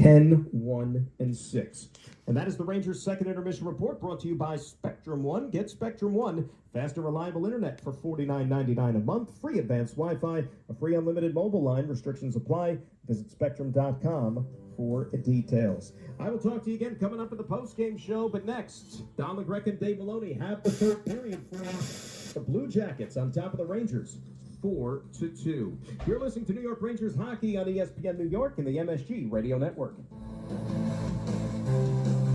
10, 1, and 6. And that is the Rangers' second intermission report, brought to you by Spectrum One. Get Spectrum One, fast and reliable internet for $49.99 a month, free advanced Wi-Fi, a free unlimited mobile line. Restrictions apply. Visit Spectrum.com for details. I will talk to you again coming up at the post-game show, but next, Don LeGrec and Dave Maloney have the third period for the Blue Jackets on top of the Rangers, 4-2. You're listening to New York Rangers hockey on ESPN New York and the MSG Radio Network.